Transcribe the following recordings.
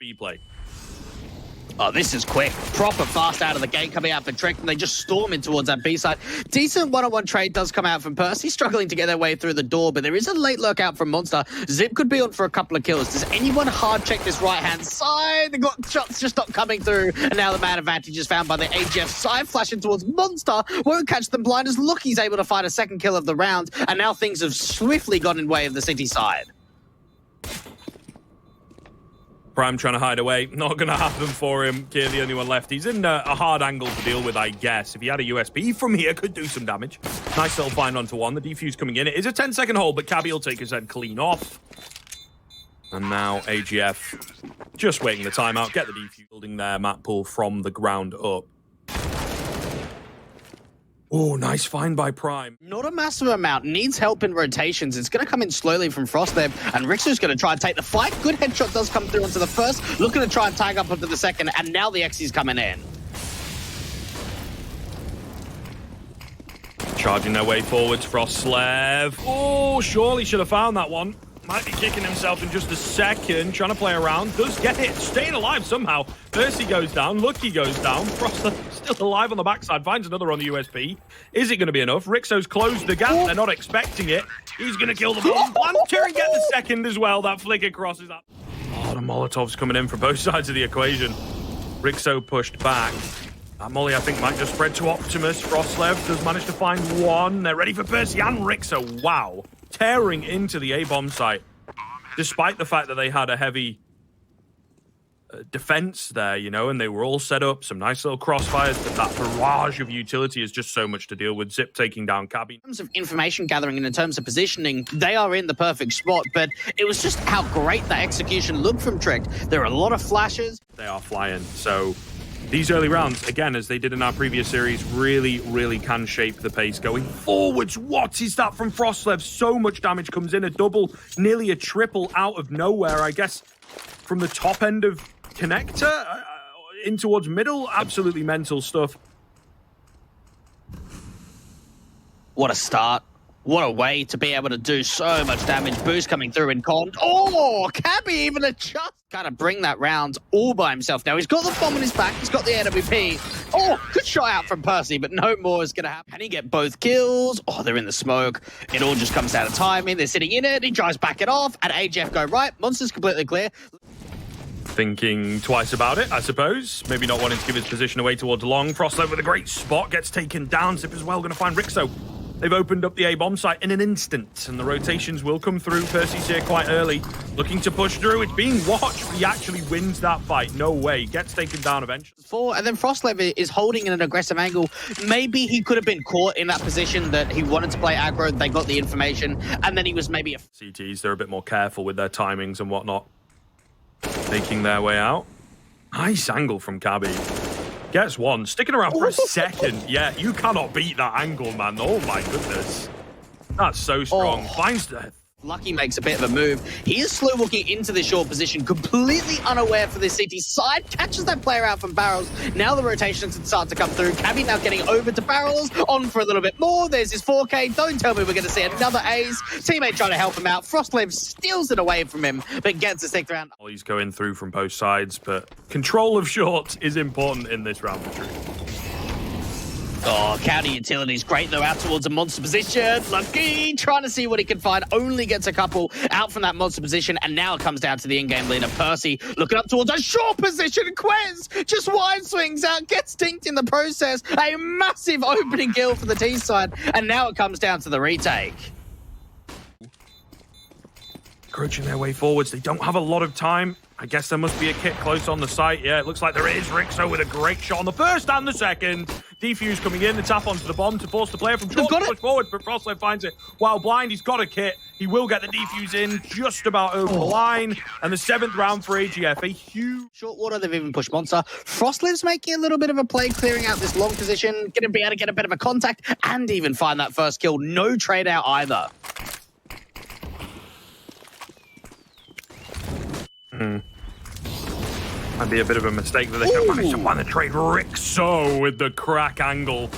B play. Oh, this is quick. Proper fast out of the gate, coming out for Trick, and they just storm in towards that B side. Decent one-on-one trade does come out from PERCY, struggling to get their way through the door, but there is a late lurk out from Monster. Zip could be on for a couple of kills. Does anyone hard check this right-hand side? They got shots just not coming through, and now the man advantage is found by the AGF side, flashing towards Monster. Won't catch them blind as Lukki's able to find a second kill of the round, and now things have swiftly gone in way of the City side. Prime trying to hide away. Not going to happen for him. Kier, the only one left. He's in a hard angle to deal with, I guess. If he had a USP from here, could do some damage. Nice little find onto one. The defuse coming in. It is a 10-second hold, but Cabbi will take his head clean off. And now AGF just waiting the timeout. Get the defuse. Building their map pool from the ground up. Oh, nice find by Prime. Not a massive amount. Needs help in rotations. It's going to come in slowly from Prostoi, and Ryxxo's going to try and take the fight. Good headshot does come through onto the first. Looking to try and tag up onto the second, and now the Xy's coming in. Charging their way forwards, Frostlev. Oh, surely should have found that one. Might be kicking himself in just a second. Trying to play around. Does get it. Staying alive somehow. PERCY goes down. Lukki goes down. Frost still alive on the backside. Finds another on the USP. Is it going to be enough? Ryxxo's closed the gap. They're not expecting it. He's going to kill the bomb. Planter and get the second as well. That flicker crosses up. Oh, the Molotovs coming in from both sides of the equation. Ryxxo pushed back. That molly, I think, might just spread to Optimus. Frostlev does manage to find one. They're ready for PERCY and Ryxxo. Wow. Tearing into the A-bomb site, despite the fact that they had a heavy defense there, you know, and they were all set up, some nice little crossfires, but that barrage of utility is just so much to deal with. Zip taking down Cabbi. In terms of information gathering and in terms of positioning, they are in the perfect spot, but it was just how great that execution looked from Trick. There are a lot of flashes. They are flying, so these early rounds, again, as they did in our previous series, really, really can shape the pace going forwards. What is that from Frostlev? So much damage comes in, a double, nearly a triple out of nowhere, I guess, from the top end of connector in towards middle. Absolutely mental stuff. What a start. What a way to be able to do so much damage. Boost coming through in con. Oh, Cabbi even adjust. Kind of bring that round all by himself. Now he's got the bomb on his back. He's got the AWP. Oh, good shot out from PERCY, but no more is going to happen. Can he get both kills? Oh, they're in the smoke. It all just comes down to timing. They're sitting in it. He tries to back it off, and AGF go right. Monster's completely clear. Thinking twice about it, I suppose. Maybe not wanting to give his position away towards long. Frostlev with a great spot. Gets taken down. Zip as well. Going to find Ryxxo. They've opened up the A-bomb site in an instant, and the rotations will come through. PERCY's here quite early, looking to push through. It's being watched. He actually wins that fight. No way. Gets taken down eventually. And then Frostlev is holding in an aggressive angle. Maybe he could have been caught in that position that he wanted to play aggro. They got the information, and then he was maybe... CTs, they're a bit more careful with their timings and whatnot. Making their way out. Nice angle from Cabbi. Gets one, sticking around for a second. Yeah, you cannot beat that angle, man. Oh my goodness. That's so strong. Finds death. Lukki makes a bit of a move. He is slow walking into the short position, completely unaware for this CT side. Catches that player out from barrels. Now the rotations start to come through. Cabbi now getting over to barrels. On for a little bit more. There's his 4K. Don't tell me we're going to see another ace. Teammate trying to help him out. Frostlev steals it away from him, but gets a sixth round. He's going through from both sides, but control of shorts is important in this round for True. Oh, counter utility's great, though, out towards a monster position. Lukki trying to see what he can find. Only gets a couple out from that monster position, and now it comes down to the in-game leader, PERCY, looking up towards a short position. kwezz just wide swings out, gets dinked in the process. A massive opening kill for the T side, and now it comes down to the retake. Crouching their way forwards. They don't have a lot of time. I guess there must be a kit close on the site. Yeah, it looks like there is. Ryxxo with a great shot on the first and the second. Defuse coming in, the tap onto the bomb to force the player from short to push forward, but Frostlev finds it. While blind, he's got a kit. He will get the defuse in just about over the line. And the 7th round for AGF, a huge... Short water, they've even pushed Monster. Frostlev's making a little bit of a play, clearing out this long position. Going to be able to get a bit of a contact and even find that first kill. No trade out either. Might be a bit of a mistake that they don't manage to find the trade. Ryxxo with the crack angle.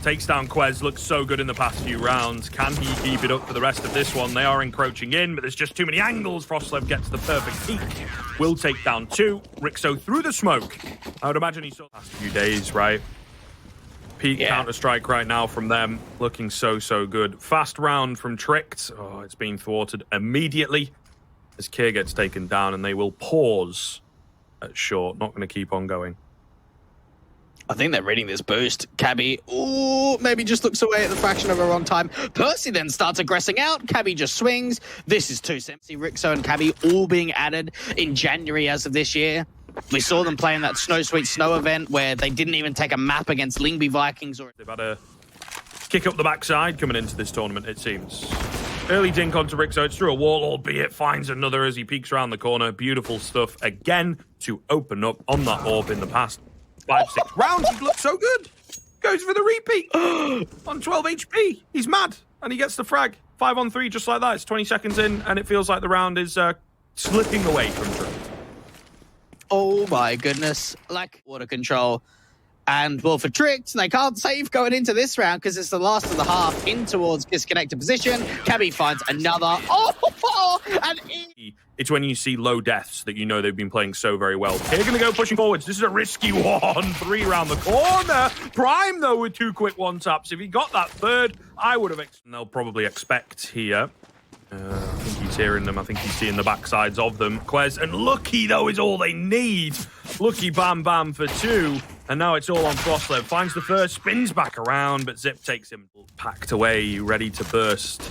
Takes down kwezz, looks so good in the past few rounds. Can he keep it up for the rest of this one? They are encroaching in, but there's just too many angles. froslev gets the perfect peek. Will take down 2. Ryxxo through the smoke. I would imagine he saw the last few days, right? Peak Counter-Strike right now from them. Looking so, so good. Fast round from Twistzz. Oh, it's been thwarted immediately as Kier gets taken down, and they will pause at short. Not going to keep on going. I think they're reading this boost. Cabbi, ooh, maybe just looks away at the fraction of a wrong time. PERCY then starts aggressing out. Cabbi just swings. This is too simple. Ryxxo and Cabbi all being added in January as of this year. We saw them playing that Snow Sweet Snow event where they didn't even take a map against Lyngby Vikings. They've had a kick up the backside coming into this tournament, it seems. Early dink onto Ryxxo. It's through a wall, albeit finds another as he peeks around the corner. Beautiful stuff again to open up on that orb in the past 5-6 rounds. He looks so good. Goes for the repeat on 12 HP. He's mad, and he gets the frag. 5-on-3, just like that. It's 20 seconds in, and it feels like the round is slipping away from Twistzz. Oh my goodness. Like water control. And well, for Twistzz, they can't save going into this round because it's the last of the half in towards disconnected position. Cabbi finds another. And it's when you see low deaths that you know they've been playing so very well. They're going to go pushing forwards. This is a risky one. 3 around the corner. Prime, though, with 2 quick one-taps. If he got that third, I would have... They'll probably expect here. I think he's hearing them. I think he's seeing the backsides of them. kwezz and Lukki, though, is all they need. Lukki bam bam for 2. And now it's all on froslev. Finds the first, spins back around, but Zip takes him packed away, ready to burst.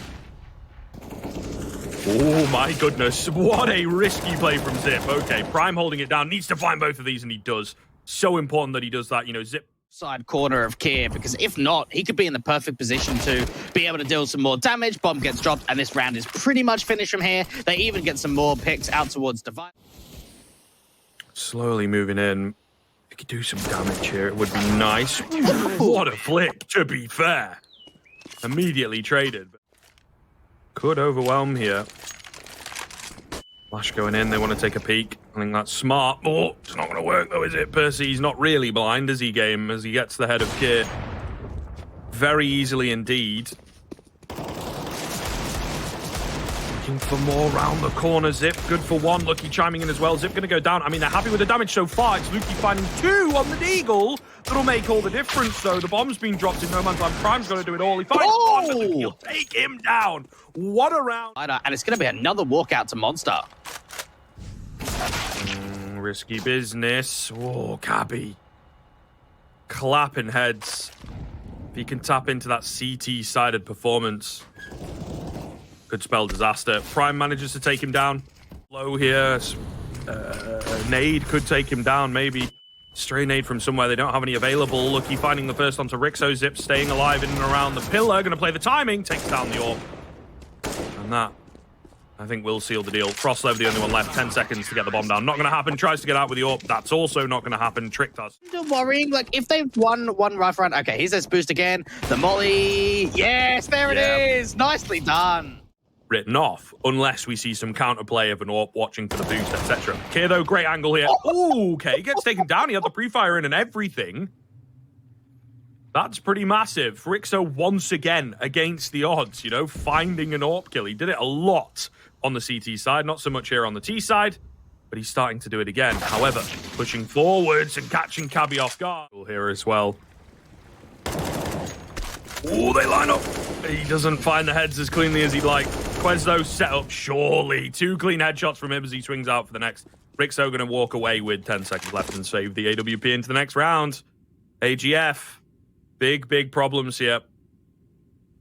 Oh my goodness, what a risky play from Zip. Okay, Prime holding it down, needs to find both of these, and he does. So important that he does that, you know, Zip. Side corner of Kier, because if not, he could be in the perfect position to be able to deal some more damage. Bomb gets dropped, and this round is pretty much finished from here. They even get some more picks out towards Divine. Slowly moving in. He could do some damage here, it would be nice. What a flick, to be fair. Immediately traded. Could overwhelm here. Flash going in, they want to take a peek. I think that's smart. Oh, it's not going to work though, is it? PERCY's not really blind, is he, game, as he gets the head of Kier. Very easily indeed. Looking for more round the corner. Zip, good for 1. Lukki chiming in as well. Zip going to go down. I mean, they're happy with the damage so far. It's Lukki finding 2 on the deagle. That'll make all the difference, though. The bomb's been dropped in no man's land. Prime's got to do it all. He finds 1, but he'll take him down. What a round. And it's going to be another walkout to Monster. Risky business. Oh, Cabbi. Clapping heads. If he can tap into that CT-sided performance, could spell disaster. Prime manages to take him down. Low here. Nade could take him down, maybe. Stray nade from somewhere. They don't have any available. Lukki finding the first onto Ryxxo. Zip staying alive in and around the pillar. Going to play the timing. Takes down the orb. And that, I think, will seal the deal. froslev, the only one left. 10 seconds to get the bomb down. Not going to happen. Tries to get out with the orb. That's also not going to happen. Tricked us. Still worrying. Like, if they've won one rough round. Okay, here's this boost again. The molly. Yes, there it is. Nicely done. Written off, unless we see some counterplay of an AWP watching for the boost, etc. Okay, though, great angle here. Oh, okay, gets taken down. He had the pre-fire in and everything. That's pretty massive. Ryxxo once again against the odds, you know, finding an AWP kill. He did it a lot on the CT side, not so much here on the T side, but he's starting to do it again. However, pushing forwards and catching Cabbi off guard here as well. Oh, they line up. He doesn't find the heads as cleanly as he'd like. kwezz, though, set up surely. 2 clean headshots from him as he swings out for the next. Ryxxo going to walk away with 10 seconds left and save the AWP into the next round. AGF, big problems here.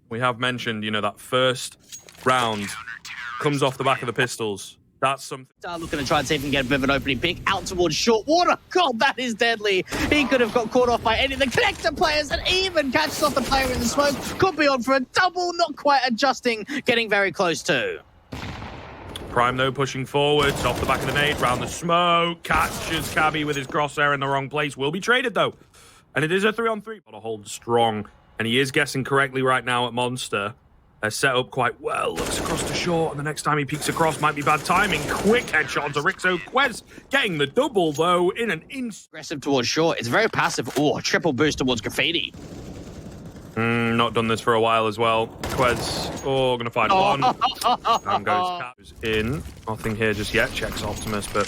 We have mentioned, you know, that first round comes off the back of the pistols. That's something. Looking to try and see if he can get a bit of an opening pick out towards short water. God, that is deadly. He could have got caught off by any of the connector players and even catches off the player in the smoke. Could be on for a double, not quite adjusting, getting very close to. Prime, though, pushing forwards off the back of the nade, round the smoke. Catches Cabbi with his crosshair in the wrong place. Will be traded, though. And it is a 3-on-3. Got to hold strong. And he is guessing correctly right now at Monster. They're set up quite well. Looks across to short, and the next time he peeks across might be bad timing. Quick headshot onto Ryxxo. kwezz getting the double, though, in an instant. Aggressive towards short. It's very passive. Oh, triple boost towards Graffiti. Not done this for a while as well. kwezz, gonna find one. And goes in. Nothing here just yet. Checks Optimus, but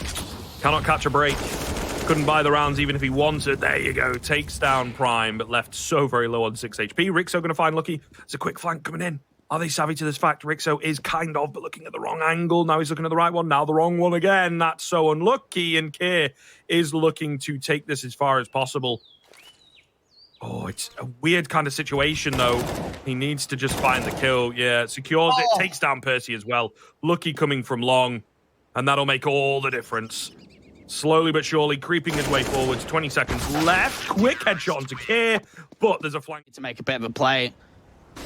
cannot catch a break. Couldn't buy the rounds even if he wanted. There you go. Takes down Prime, but left so very low on 6 HP. Ryxxo gonna find Lukki. There's a quick flank coming in. Are they savvy to this fact? Ryxxo is kind of, but looking at the wrong angle. Now he's looking at the right one. Now the wrong one again. That's so unlucky. And Keir is looking to take this as far as possible. Oh, it's a weird kind of situation, though. He needs to just find the kill. Yeah, secures it. Takes down PERCY as well. Lukki coming from long. And that'll make all the difference. Slowly but surely creeping his way forwards. 20 seconds left. Quick headshot onto Keir. But there's a flank. To make a bit of a play.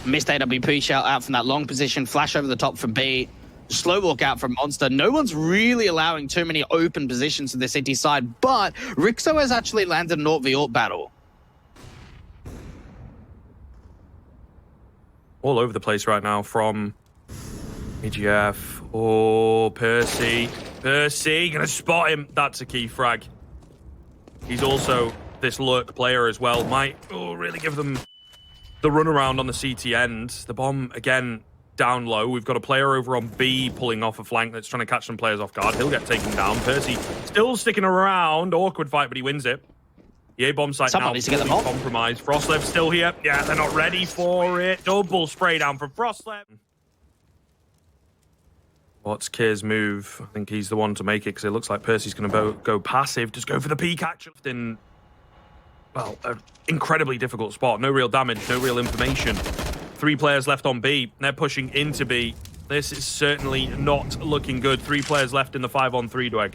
Missed AWP shout out from that long position. Flash over the top from B. Slow walk out from Monster. No one's really allowing too many open positions to the city side. But Ryxxo has actually landed an AWP battle. All over the place right now from AGF. Oh, PERCY. PERCY, gonna spot him. That's a key frag. He's also this lurk player as well. Might really give them the runaround on the CT end. The bomb, again, down low. We've got a player over on B pulling off a flank that's trying to catch some players off guard. He'll get taken down. PERCY still sticking around. Awkward fight, but he wins it. The A-bomb site now needs to get them off. Compromised. Frostlev still here. Yeah, they're not ready for it. Double spray down from Frostlev. What's Keir's move? I think he's the one to make it because it looks like PERCY's going to go passive. Just go for the peek actually. In, well, an incredibly difficult spot. No real damage, no real information. 3 players left on B. They're pushing into B. This is certainly not looking good. 3 players left in the 5-on-3 dwag.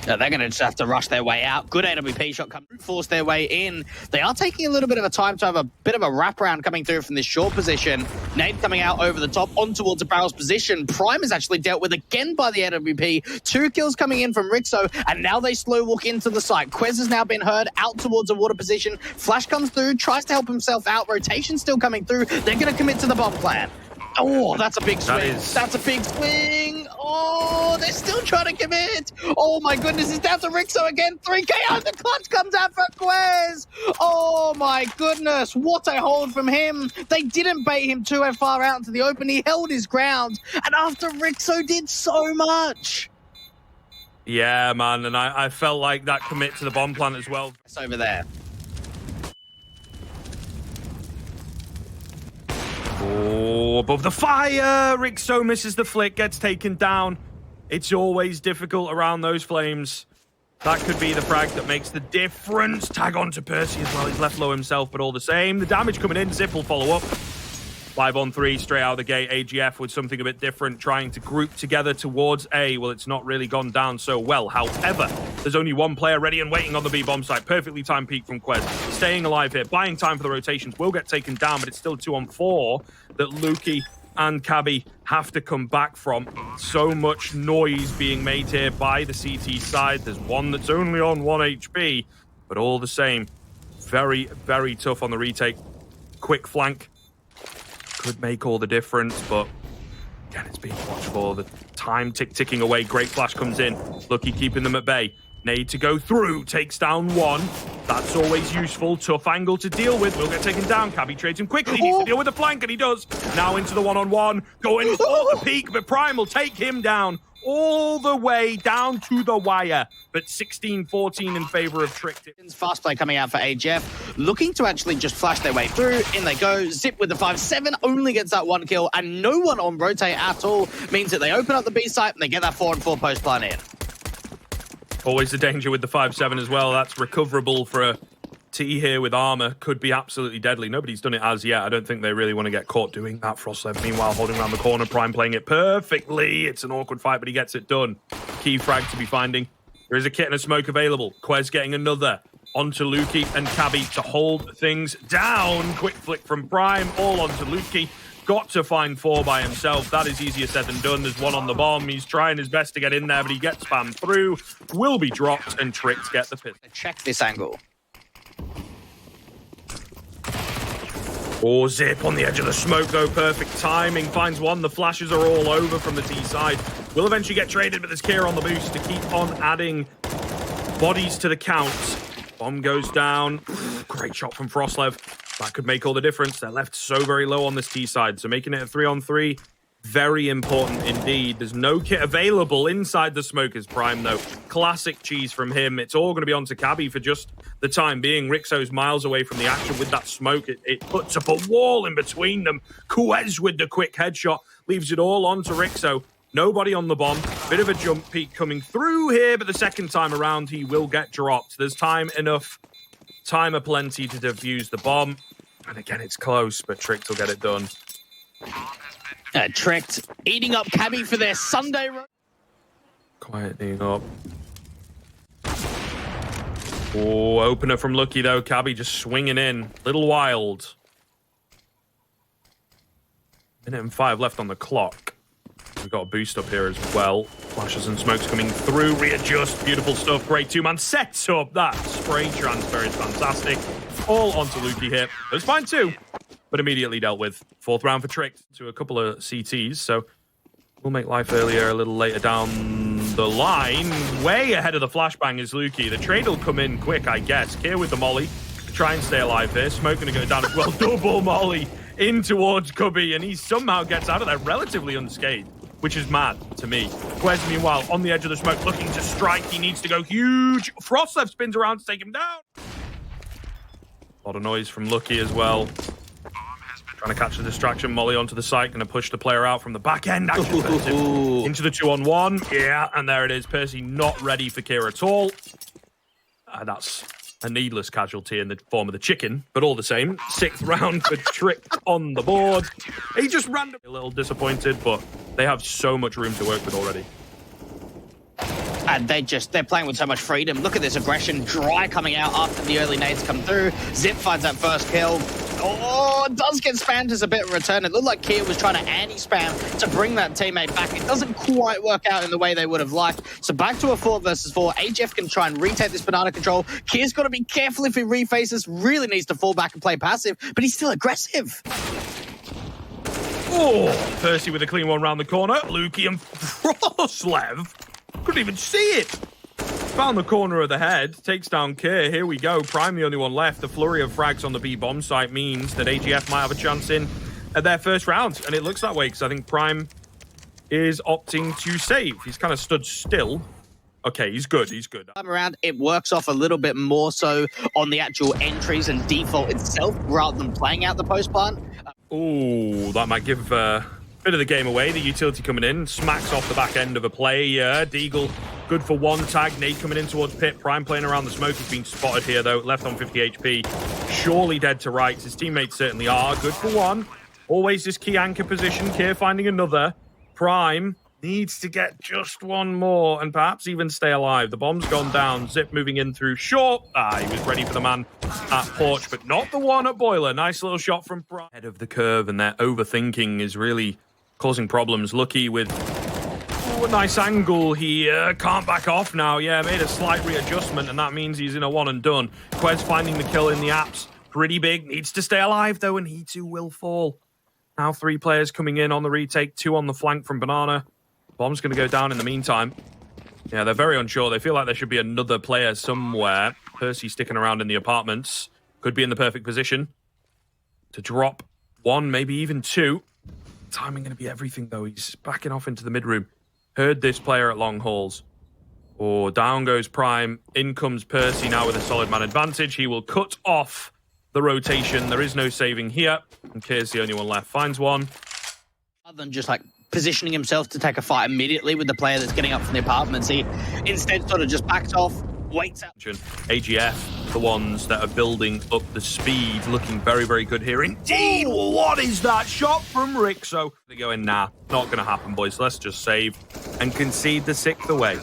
They're going to just have to rush their way out. Good AWP shot come force their way in. They are taking a little bit of a time to have a bit of a wraparound coming through from this short position. Nade coming out over the top on towards a barrel's position. Prime is actually dealt with again by the AWP. 2 kills coming in from Ryxxo, and now they slow walk into the site. kwezz has now been heard out towards a water position. Flash comes through, tries to help himself out. Rotation still coming through. They're going to commit to the bomb plan. Oh, that's a big swing. That's a big swing. Oh, they're still trying to commit. Oh, my goodness. It's down to Ryxxo again. 3K out. The clutch comes out for kwezz. Oh, my goodness. What a hold from him. They didn't bait him too far out into the open. He held his ground. And after Ryxxo did so much. Yeah, man. And I felt like that commit to the bomb plant as well. It's over there. Oh, above the fire! Ryxxo misses the flick, gets taken down. It's always difficult around those flames. That could be the frag that makes the difference. Tag on to PERCY as well. He's left low himself, but all the same. The damage coming in. Zip will follow up. 5-on-3 straight out of the gate. AGF with something a bit different, trying to group together towards A. Well, it's not really gone down so well. However, there's only 1 player ready and waiting on the B bomb site. Perfectly timed peek from kwezz. Staying alive here, buying time for the rotations. Will get taken down, but it's still 2-on-4 that Lukki and Cabbi have to come back from. So much noise being made here by the CT side. There's one that's only on 1 HP, but all the same, very, very tough on the retake. Quick flank. Could make all the difference, but again, it's being watched for. The time ticking away. Great flash comes in. Lukki keeping them at bay. Nade to go through. Takes down 1. That's always useful. Tough angle to deal with. Will get taken down. Cabbi trades him quickly. Needs to deal with the flank, and he does. Now into the 1-on-1. Going for the peak, but Prime will take him down all the way down to the wire. But 16-14 in favor of Trick. Fast play coming out for AGF, looking to actually just flash their way through. In they go. Zip with the 5-7, only gets that 1 kill, and no one on rotate at all. Means that they open up the B site and they get that 4-on-4 post plan in. Always the danger with the 5-7 as well. That's recoverable for a T here with armor. Could be absolutely deadly. Nobody's done it as yet. I don't think they really want to get caught doing that. Frostlev, meanwhile, holding around the corner. Prime playing it perfectly. It's an awkward fight, but he gets it done. Key frag to be finding. There is a kit and a smoke available. kwezz getting another. Onto Lukki and Cabbi to hold things down. Quick flick from Prime. All onto Lukki. Got to find 4 by himself. That is easier said than done. There's 1 on the bomb. He's trying his best to get in there, but he gets spammed through. Will be dropped, and Tricks get the pit. Check this angle. Oh, Zip on the edge of the smoke, though. Perfect timing. Finds 1. The flashes are all over from the T side. Will eventually get traded, but there's Keir on the boost to keep on adding bodies to the count. Bomb goes down. Great shot from Frostlev. That could make all the difference. They're left so very low on this T side, so making it a 3-on-3, very important indeed. There's no kit available inside the smokers prime, though. Classic cheese from him. It's all going to be onto Cabbi for just the time being. Ryxxo's miles away from the action with that smoke. It puts up a wall in between them. kwezz with the quick headshot leaves it all onto Ryxxo. Nobody on the bomb. Bit of a jump peek coming through here, but the second time around, he will get dropped. There's time aplenty to defuse the bomb. And again, it's close, but Twistzz will get it done. Twistzz eating up Cabbi for their Sunday run. Quietening up. Oh, opener from Lukki, though. Cabbi just swinging in. Little wild. 1:05 left on the clock. We've got a boost up here as well. Flashes and smokes coming through. Readjust. Beautiful stuff. Great two-man sets up. That spray transfer is fantastic. All onto Lukki here. It was fine too, but immediately dealt with. Fourth round for Twistzz to a couple of CTs, so we'll make life earlier a little later down the line. Way ahead of the flashbang is Lukki. The trade will come in quick, I guess. Here with the molly to try and stay alive here. Smoke going to go down as well. Double molly in towards Cabbi, and he somehow gets out of there relatively unscathed, which is mad to me. kwezz, meanwhile, on the edge of the smoke, looking to strike. He needs to go huge. Frostlev spins around to take him down. A lot of noise from Lukki as well. Trying to catch the distraction. Molly onto the site. Going to push the player out from the back end. Into the 2-on-1. Yeah, and there it is. PERCY not ready for Kier at all. That's a needless casualty in the form of the chicken, but all the same. 6th round for Twistzz on the board. He just ran a little disappointed, but they have so much room to work with already. And they're playing with so much freedom. Look at this aggression. Dry coming out after the early nades come through. Zip finds that first kill. Oh, it does get spammed as a bit of a return. It looked like Kier was trying to anti-spam to bring that teammate back. It doesn't quite work out in the way they would have liked. So back to a 4 versus 4. AGF can try and retake this banana control. Kier's got to be careful if he refaces. Really needs to fall back and play passive, but he's still aggressive. Oh, PERCY with a clean one round the corner. Lukki and Frostlev couldn't even see it. Found the corner of the head, takes down Kier. Here we go. Prime the only one left. The flurry of frags on the B bomb site means that AGF might have a chance in at their first round, and it looks that way because I think Prime is opting to save. He's kind of stood still. Okay, he's good. He's good. Time around, it works off a little bit more so on the actual entries and default itself rather than playing out the post plant. Oh, that might give a bit of the game away. The utility coming in, smacks off the back end of a play. Deagle, good for one tag. Nade coming in towards Pit. Prime playing around the smoke. He's been spotted here, though. Left on 50 HP. Surely dead to rights. His teammates certainly are. Good for one. Always this key anchor position. Kier finding another. Prime needs to get just one more and perhaps even stay alive. The bomb's gone down. Zip moving in through short. He was ready for the man at Porch, but not the one at Boiler. Nice little shot from Prime. Head of the curve, and their overthinking is really causing problems. Lukki with a nice angle here. Can't back off now. Yeah, made a slight readjustment, and that means he's in a one and done. kwezz finding the kill in the apps. Pretty big. Needs to stay alive, though, and he too will fall. Now 3 players coming in on the retake. 2 on the flank from Banana. Bomb's going to go down in the meantime. Yeah, they're very unsure. They feel like there should be another player somewhere. PERCY sticking around in the apartments. Could be in the perfect position to drop 1, maybe even 2. Timing going to be everything, though. He's backing off into the mid-room. Heard this player at long hauls. Oh, down goes Prime. In comes PERCY now with a solid man advantage. He will cut off the rotation. There is no saving here. And Kier's the only one left. Finds one. Other than just like positioning himself to take a fight immediately with the player that's getting up from the apartments, he instead sort of just backs off, waits out. AGF, the ones that are building up the speed, looking very, very good here. Indeed, what is that shot from Ryxxo? They're going, nah, not going to happen, boys. Let's just save and concede the 6th away.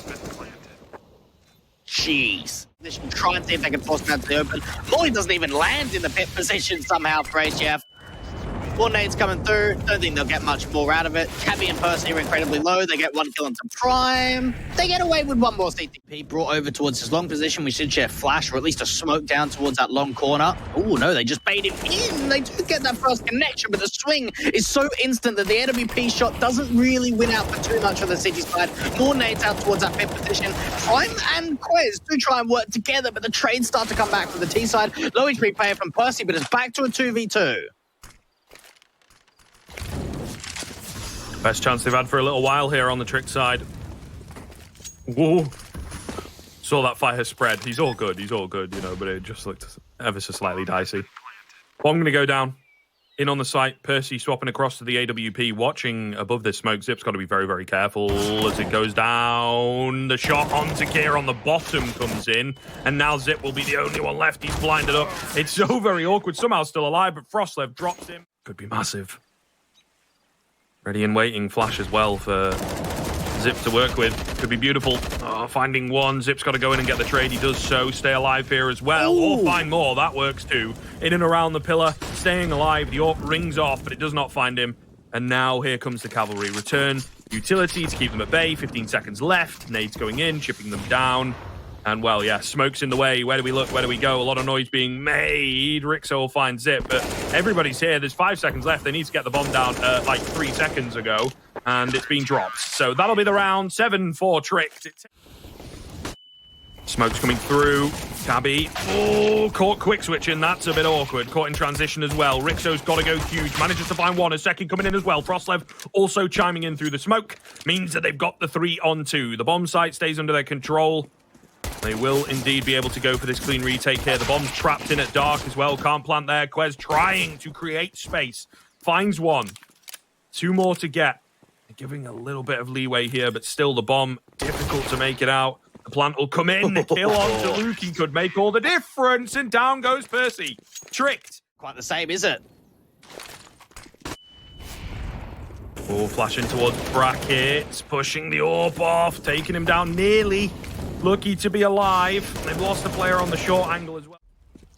Jeez. They should try and see if they can force him out to the open. Molly doesn't even land in the pit position somehow for AGF. More nades coming through. Don't think they'll get much more out of it. Cabbi and PERCY are incredibly low. They get 1 kill into Prime. They get away with 1 more CTP. Brought over towards his long position. We should share flash or at least a smoke down towards that long corner. Oh, no, they just bait him in. They do get that first connection, but the swing is so instant that the AWP shot doesn't really win out for too much on the city side. More nades out towards that fifth position. Prime and kwezz do try and work together, but the trades start to come back from the T side. Low HP player from PERCY, but it's back to a 2v2. Best chance they've had for a little while here on the Trick side. Whoa. Saw that fire spread. He's all good, you know, but it just looked ever so slightly dicey. Well, I'm going to go down. In on the site, PERCY swapping across to the AWP, watching above this smoke. Zip's got to be very, very careful as it goes down. The shot onto Kier on the bottom comes in, and now Zip will be the only one left. He's blinded up. It's so very awkward. Somehow still alive, but Frostlev drops him. Could be massive. Ready and waiting. Flash as well for Zip to work with. Could be beautiful. Oh, finding one. Zip's got to go in and get the trade. He does so. Stay alive here as well. Ooh. Or find more. That works too. In and around the pillar. Staying alive. The AWP rings off, but it does not find him. And now here comes the cavalry. Return utility to keep them at bay. 15 seconds left. Nades going in, chipping them down. And, well, yeah, smoke's in the way. Where do we look? Where do we go? A lot of noise being made. Ryxxo will find Zip, but everybody's here. There's 5 seconds left. They need to get the bomb down like 3 seconds ago, and it's been dropped. So that'll be the round. 7-4 tricked. Smoke's coming through. Cabbi. Oh, caught quick switching. That's a bit awkward. Caught in transition as well. Ryxxo's got to go huge. Manages to find one. A second coming in as well. Frostlev also chiming in through the smoke. Means that they've got the 3-on-2. The bomb site stays under their control. They will indeed be able to go for this clean retake here. The bomb's trapped in at dark as well. Can't plant there. kwezz trying to create space. Finds one. 2 more to get. They're giving a little bit of leeway here, but still the bomb difficult to make it out. The plant will come in. The kill onto Lukki could make all the difference. And down goes PERCY. Tricked. Quite the same, is it? Oh, flashing towards brackets. Pushing the AWP off. Taking him down nearly. Lucky to be alive. They've lost a player on the short angle as well.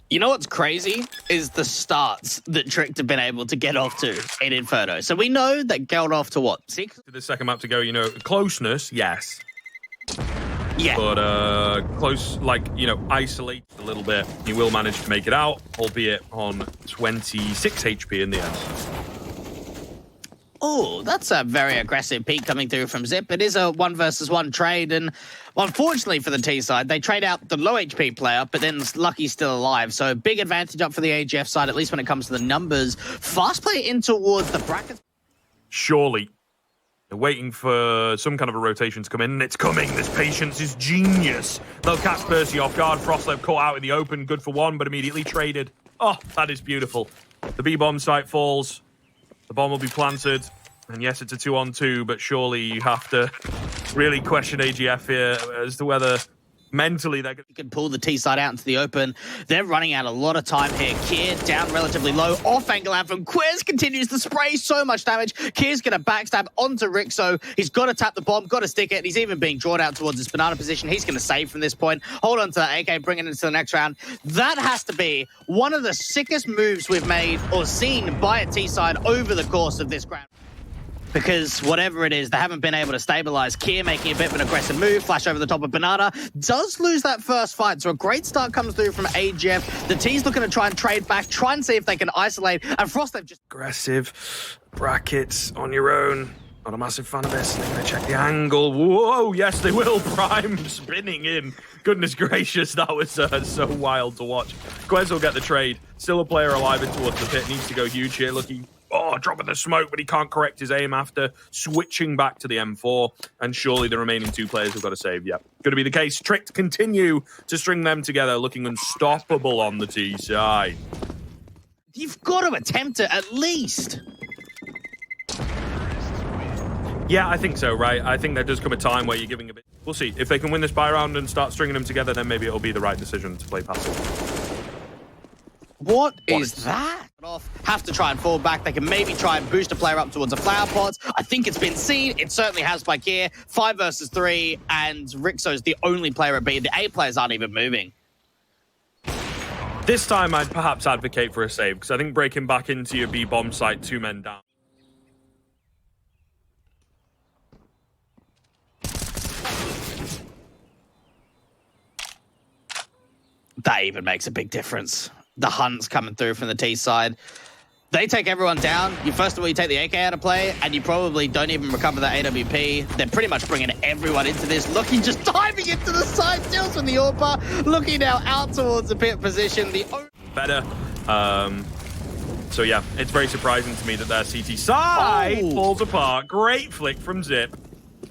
You know what's crazy is the starts that Tricked have been able to get off to in Inferno. So we know that got off to what, 6? The second map to go, you know, closeness, yes. Yeah. But close, like, you know, isolate a little bit. You will manage to make it out, albeit on 26 HP in the end. Oh, that's a very aggressive peek coming through from Zip. It is a 1 versus 1 trade, and unfortunately for the T side, they trade out the low HP player, but then Lucky's still alive. So big advantage up for the AGF side, at least when it comes to the numbers. Fast play in towards the brackets. Surely. They're waiting for some kind of a rotation to come in, and it's coming. This patience is genius. They'll catch PERCY off guard. Frostlev caught out in the open, good for 1, but immediately traded. Oh, that is beautiful. The B-bomb site falls. The bomb will be planted. And yes, it's a 2-on-2, but surely you have to really question AGF here as to whether mentally they're going to... You can pull the T side out into the open. They're running out a lot of time here. Kier down relatively low. Off angle out from kwezz continues to spray so much damage. Kier's going to backstab onto Ryxxo. He's got to tap the bomb, got to stick it. He's even being drawn out towards his banana position. He's going to save from this point. Hold on to that AK, bring it into the next round. That has to be one of the sickest moves we've made or seen by a T side over the course of this round. Because whatever it is, they haven't been able to stabilize. Kier making a bit of an aggressive move. Flash over the top of Banana. Does lose that first fight. So a great start comes through from AGF. The T's looking to try and trade back. Try and see if they can isolate. And Frostlev just... Aggressive. Brackets on your own. Not a massive fan of this. They're going to check the angle. Whoa, yes, they will. Prime spinning in. Goodness gracious, that was so wild to watch. kwezz will get the trade. Still a player alive in towards the pit. Needs to go huge here. Looking... Oh, dropping the smoke, but he can't correct his aim after switching back to the M4. And surely the remaining 2 players have got to save. Yep, going to be the case. Tricked continue to string them together, looking unstoppable on the T side. You've got to attempt it at least. Yeah, I think so, right? I think there does come a time where you're giving a bit... We'll see. If they can win this buy round and start stringing them together, then maybe it'll be the right decision to play passive. What is that? Have to try and fall back. They can maybe try and boost a player up towards a flower pot. I think it's been seen. It certainly has by Kier. 5 versus 3, and Ryxxo's the only player at B. The A players aren't even moving. This time, I'd perhaps advocate for a save, because I think breaking back into your B-bomb site, 2 men down. That even makes a big difference. The hunt's coming through from the T side. They take everyone down. First of all, you take the AK out of play, and you probably don't even recover that AWP. They're pretty much bringing everyone into this. Lukki just diving into the side, steals from the AWP. Lukki now out towards the pit position. Better. So yeah, it's very surprising to me that their CT side falls apart. Great flick from Zip.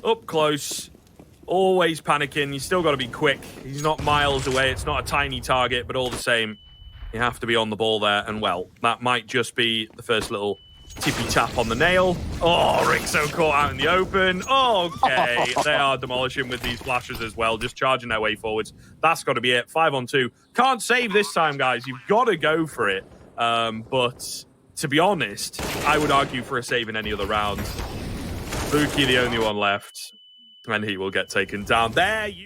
Up close. Always panicking. You still got to be quick. He's not miles away. It's not a tiny target, but all the same, you have to be on the ball there. And well, that might just be the first little tippy tap on the nail. Oh, Ryxxo caught out in the open. Okay, they are demolishing with these flashes as well, just charging their way forwards. That's got to be it. 5-on-2. Can't save this time, guys. You've got to go for it. But to be honest, I would argue for a save in any other round. Lukki, the only one left, and he will get taken down. There you